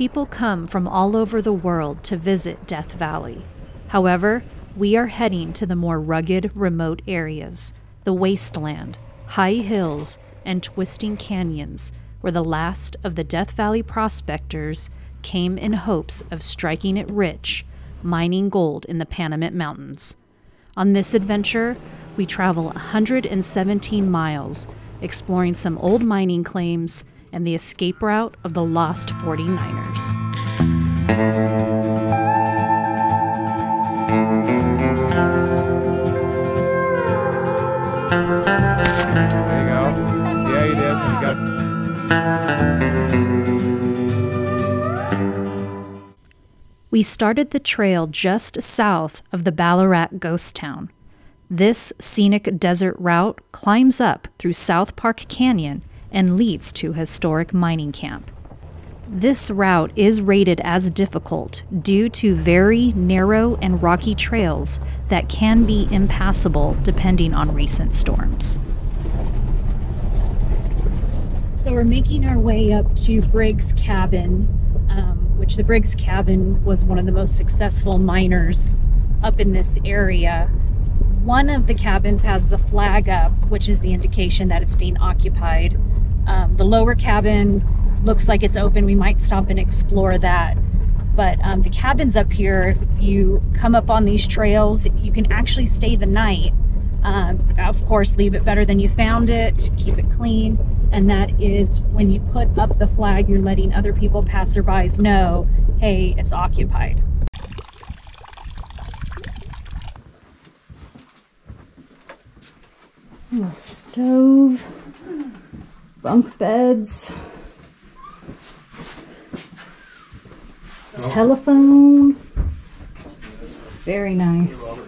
People come from all over the world to visit Death Valley. However, we are heading to the more rugged, remote areas, the wasteland, high hills, and twisting canyons, where the last of the Death Valley Prospectors came in hopes of striking it rich, mining gold in the Panamint Mountains. On this adventure, we travel 117 miles, exploring some old mining claims and the escape route of the lost 49ers. There you go. See how you did. We started the trail just south of the Ballarat ghost town. This scenic desert route climbs up through South Park Canyon and leads to a historic mining camp. This route is rated as difficult due to very narrow and rocky trails that can be impassable depending on recent storms. So we're making our way up to Briggs Cabin, which the Briggs Cabin was one of the most successful miners up in this area. One of the cabins has the flag up, which is the indication that it's being occupied. The lower cabin looks like it's open. We might stop and explore that. But the cabins up here, if you come up on these trails, you can actually stay the night. Of course, leave it better than you found it, keep it clean. And that is when you put up the flag, you're letting other people, passerbys, know, hey, it's occupied. A stove, bunk beds, telephone, very nice.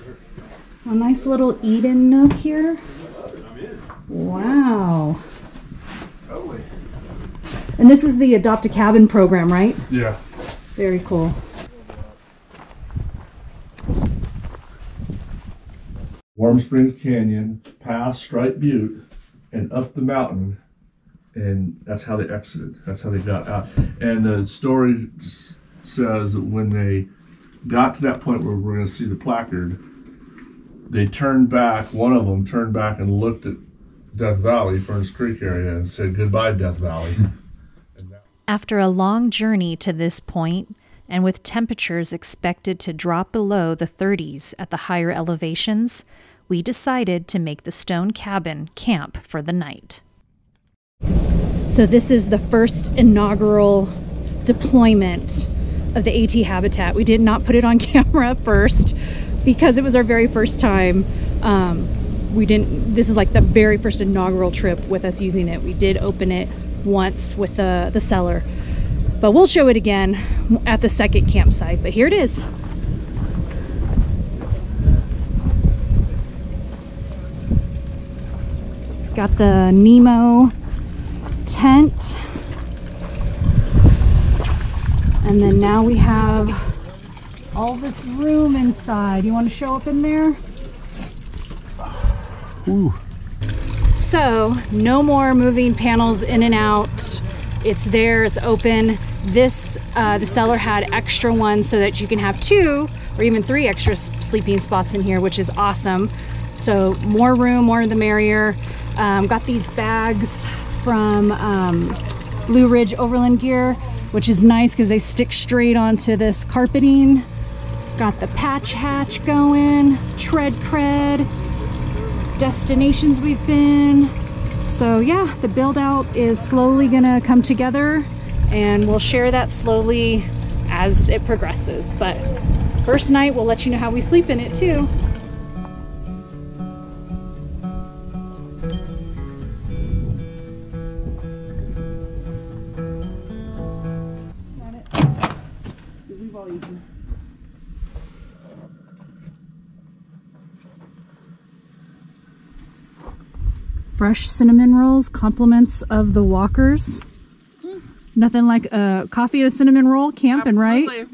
A nice little eat-in nook here. Wow. Totally. And this is the Adopt a Cabin program, right? Yeah. Very cool. Warm Springs Canyon, past Stripe Butte, and up the mountain, and that's how they exited. That's how they got out. And the story says that when they got to that point where we're going to see the placard, they turned back. One of them turned back and looked at Death Valley, Ferns Creek area, and said, "Goodbye, Death Valley." After a long journey to this point, and with temperatures expected to drop below the 30s at the higher elevations, we decided to make the stone cabin camp for the night. So this is the first inaugural deployment of the AT habitat. We did not put it on camera first because it was our very first time. This is like the very first inaugural trip with us using it. We did open it once with the seller, but we'll show it again at the second campsite. But here it is. It's got the Nemo tent, and then now we have all this room inside. You want to show up in there? Ooh. So no more moving panels in and out. It's there, it's open. This, the seller had extra ones so that you can have 2 or even 3 extra sleeping spots in here, which is awesome. So more room, more the merrier. Got these bags from Blue Ridge Overland Gear, which is nice because they stick straight onto this carpeting. Got the patch hatch going, tread cred, destinations we've been. So yeah, the build out is slowly gonna come together, and we'll share that slowly as it progresses. But first night, we'll let you know how we sleep in it too. Fresh cinnamon rolls, compliments of the walkers. Nothing like a coffee and a cinnamon roll camping, right?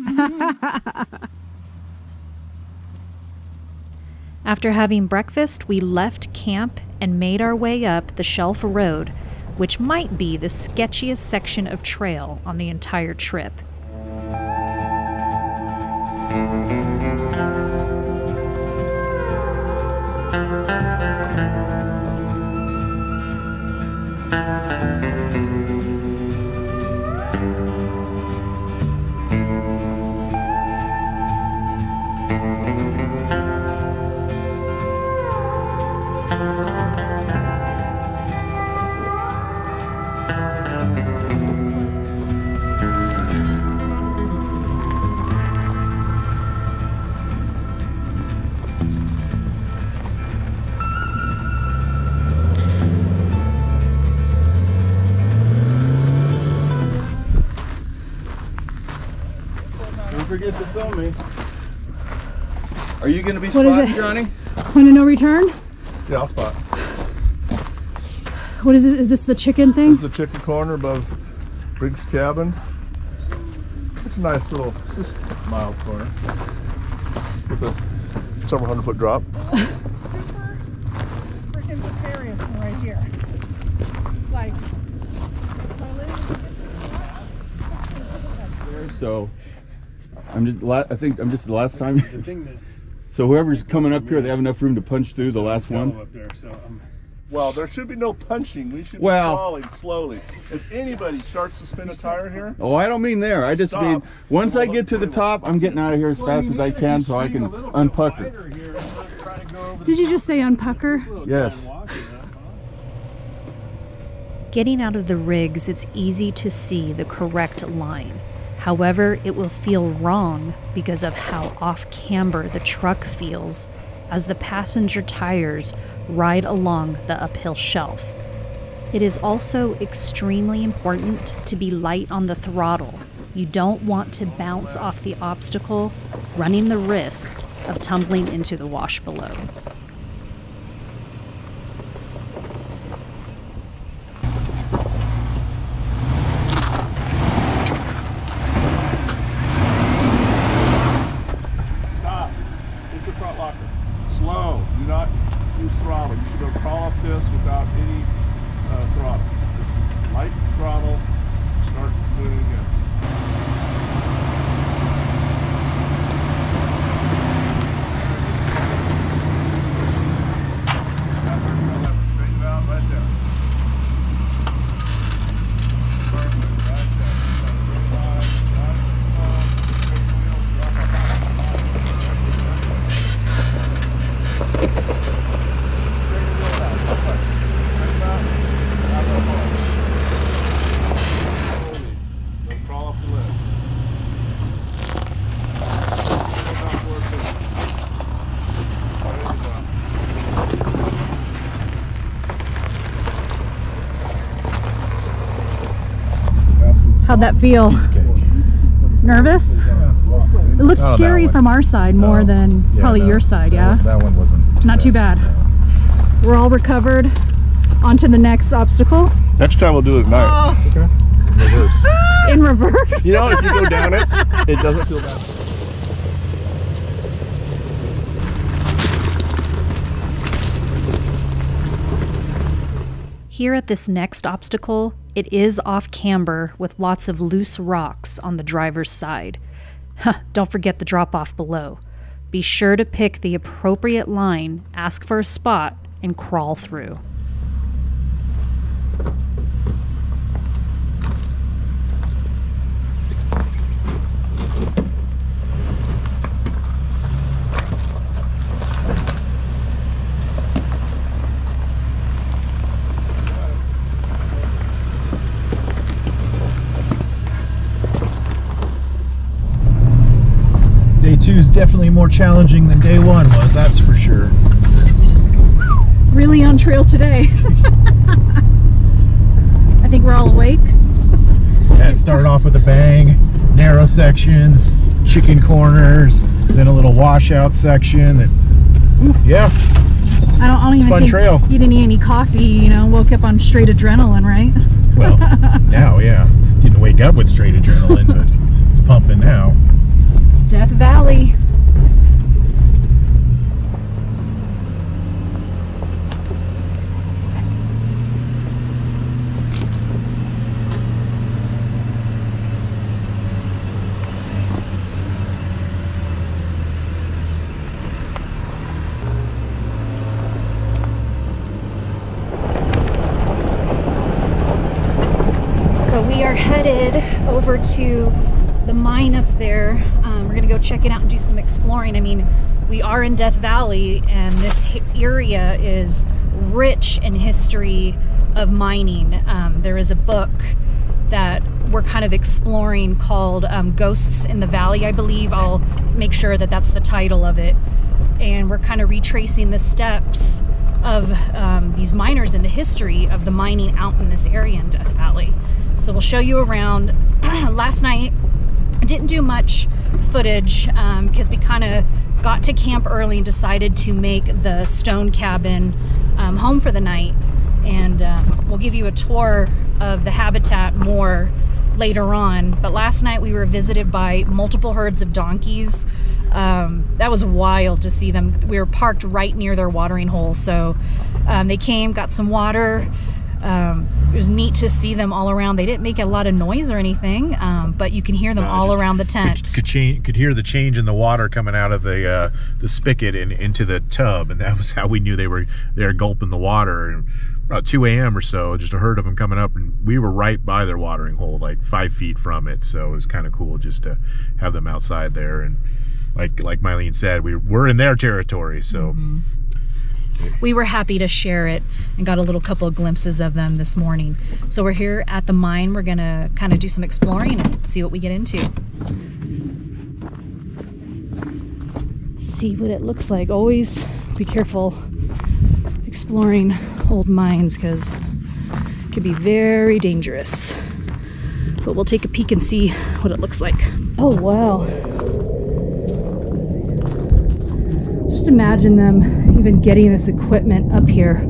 After having breakfast, we left camp and made our way up the Shelf Road, which might be the sketchiest section of trail on the entire trip. Forget to film me. Are you going to be What is spotted, it? Johnny? Point of no return? Yeah, I'll spot. What is it? Is this the chicken thing? This is the chicken corner above Briggs Cabin. It's a nice little, just mild corner with a several 100-foot drop. Super freaking precarious right here. Like, So, I think I'm just the last time. So whoever's coming up here, they have enough room to punch through the last one. Up there, so Well, there should be no punching. We should be Well- crawling slowly. If anybody starts to spin a tire here, Oh, I don't mean there. I just Stop. mean once I get to the top, I'm getting out of here as fast as I can so I can unpucker. did you just say unpucker? Yes. Getting out of the rigs, it's easy to see the correct line. However, it will feel wrong because of how off camber the truck feels as the passenger tires ride along the uphill shelf. It is also extremely important to be light on the throttle. You don't want to bounce off the obstacle, running the risk of tumbling into the wash below. stop. Get your front locker. Slow. Do not use throttle. You should go crawl up this without any throttle. Just light throttle. Start moving again. Straighten it out right there. Perfect. Right there. Straight line. Nice and slow. Straight wheels. Drop off. Straighten the wheel out. This way. Straighten out. Now go forward. Slowly. Don't crawl off the ledge. About where it is. There you go. How'd that feel? Nervous? It looks Oh, that scary one. from our side more than probably your side, yeah? That one wasn't Not too bad. We're all recovered. On to the next obstacle. Next time we'll do it at night. Okay. Reverse. In reverse. You know, if you go down it, it doesn't feel bad. Here at this next obstacle, it is off camber with lots of loose rocks on the driver's side. Don't forget the drop-off below. Be sure to pick the appropriate line, ask for a spot, and crawl through. Day 2 is definitely more challenging than day 1 was, that's for sure. Really on trail today. I think we're all awake. Yeah, it started off with a bang, narrow sections, chicken corners, then a little washout section. That, yeah, I don't even fun think trail. you didn't need any coffee, you know, woke up on straight adrenaline, right? well, now, yeah. Didn't wake up with straight adrenaline, but it's pumping now. Death Valley. We are headed over to the mine up there. We're gonna go check it out and do some exploring. I mean, we are in Death Valley, and this area is rich in history of mining. There is a book that we're kind of exploring called Ghosts in the Valley, I believe. I'll make sure that that's the title of it. And we're kind of retracing the steps of these miners and the history of the mining out in this area in Death Valley. So we'll show you around. Last night, I didn't do much footage because we kind of got to camp early and decided to make the stone cabin home for the night. And we'll give you a tour of the habitat more later on. But last night we were visited by multiple herds of donkeys. That was wild to see them. We were parked right near their watering hole. So they came, got some water. It was neat to see them all around. They didn't make a lot of noise or anything, but you can hear them all around the tent. Could hear the change in the water coming out of the spigot and into the tub, and that was how we knew they were gulping the water. And about 2 a.m. or so, just a herd of them coming up, and we were right by their watering hole, like 5 feet from it. So it was kind of cool just to have them outside there. And like Milin said, we're in their territory, so. We were happy to share it and got a little couple of glimpses of them this morning. So we're here at the mine. We're gonna kind of do some exploring and see what we get into. See what it looks like. Always be careful exploring old mines because it can be very dangerous. But we'll take a peek and see what it looks like. Oh wow. Just imagine them even getting this equipment up here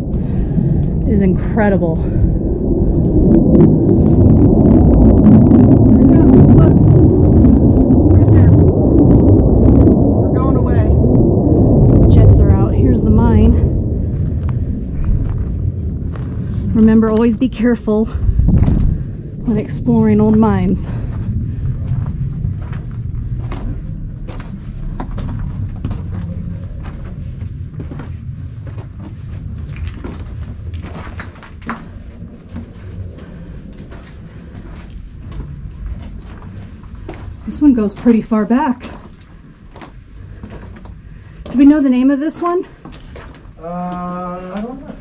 is incredible. Right there. We're going away. Jets are out. Here's the mine. Remember, always be careful when exploring old mines. This one goes pretty far back. Do we know the name of this one? I don't know.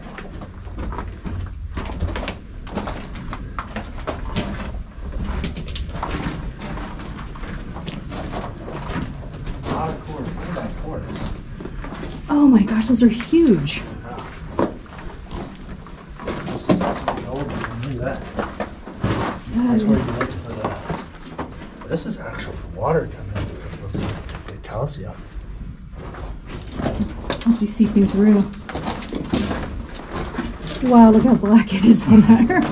Quartz. Look at that quartz. Oh my gosh, those are huge. Look at that. That's Where you're looking for that. This is actual water coming through. It looks like it tells you. Must be seeping through. Wow, look how black it is on there.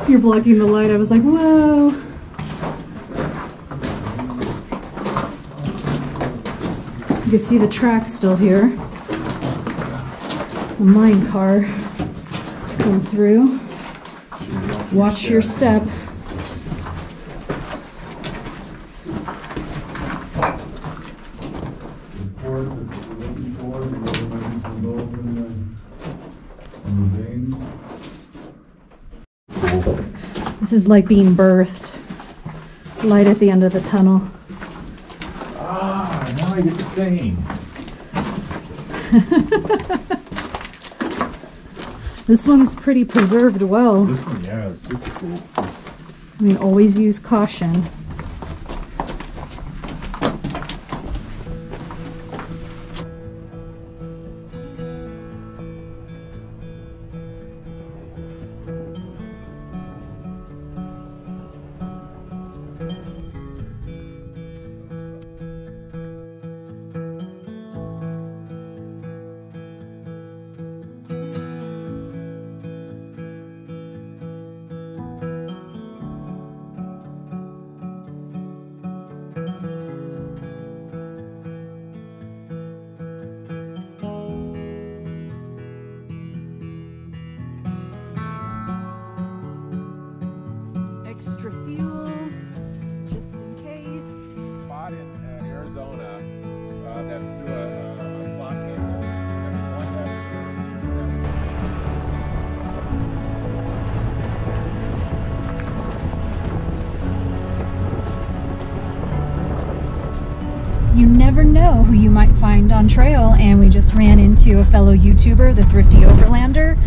You're blocking the light. I was like, whoa. You can see the track still here. The mine car come through. Watch your step. This is like being birthed. Light at the end of the tunnel. Ah, now I get the saying. This one's pretty preserved well. This one, yeah, is super cool. I mean, always use caution. never know who you might find on trail, and we just ran into a fellow YouTuber, the Thrifty Overlander,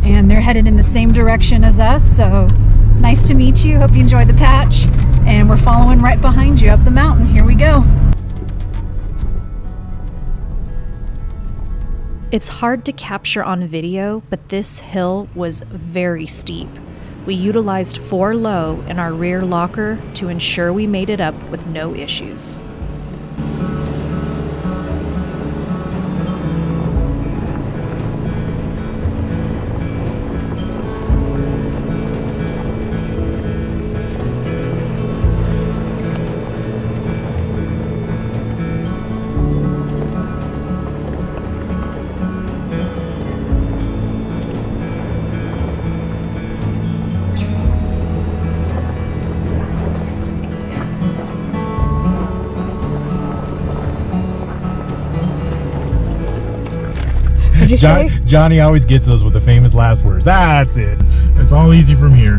and they're headed in the same direction as us, so nice to meet you. Hope you enjoyed the patch, and we're following right behind you up the mountain. Here we go. It's hard to capture on video, but this hill was very steep. We utilized 4 low in our rear locker to ensure we made it up with no issues. Johnny always gets those with the famous last words. That's it. It's all easy from here.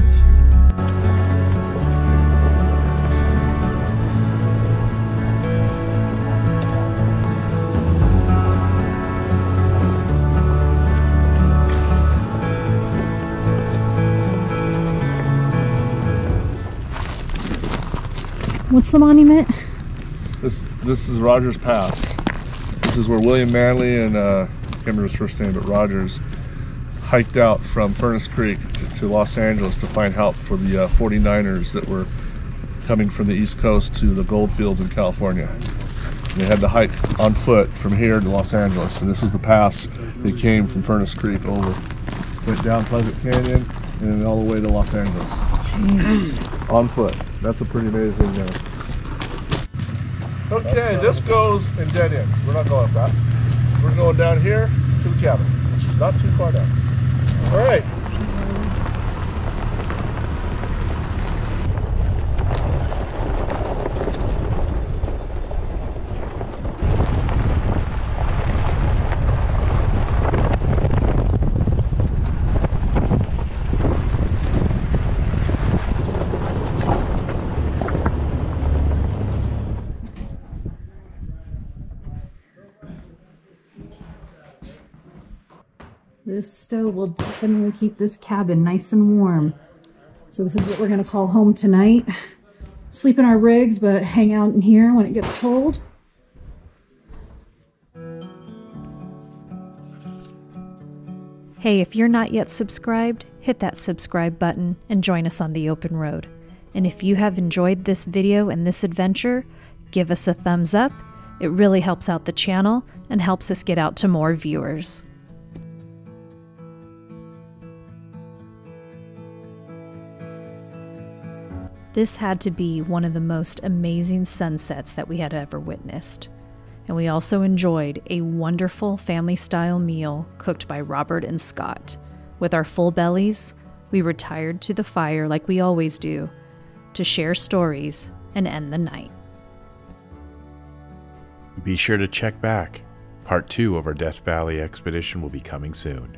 What's the monument? This is Rogers Pass. This is where William Manley and I can't remember his first name, but Rogers hiked out from Furnace Creek to Los Angeles to find help for the 49ers that were coming from the East Coast to the gold fields in California. And they had to hike on foot from here to Los Angeles, and this is the pass they came from Furnace Creek over. Went down Pleasant Canyon and then all the way to Los Angeles. Jeez. On foot. That's a pretty amazing. Okay, this goes in dead ends. We're not going up that. We're going down here to the cabin, which is not too far down. All right. This stove will definitely keep this cabin nice and warm. So this is what we're gonna call home tonight. Sleep in our rigs, but hang out in here when it gets cold. Hey, if you're not yet subscribed, hit that subscribe button and join us on the open road. And if you have enjoyed this video and this adventure, give us a thumbs up. It really helps out the channel and helps us get out to more viewers. This had to be one of the most amazing sunsets that we had ever witnessed. And we also enjoyed a wonderful family-style meal cooked by Robert and Scott. With our full bellies, we retired to the fire like we always do, to share stories and end the night. Be sure to check back. Part 2 of our Death Valley expedition will be coming soon.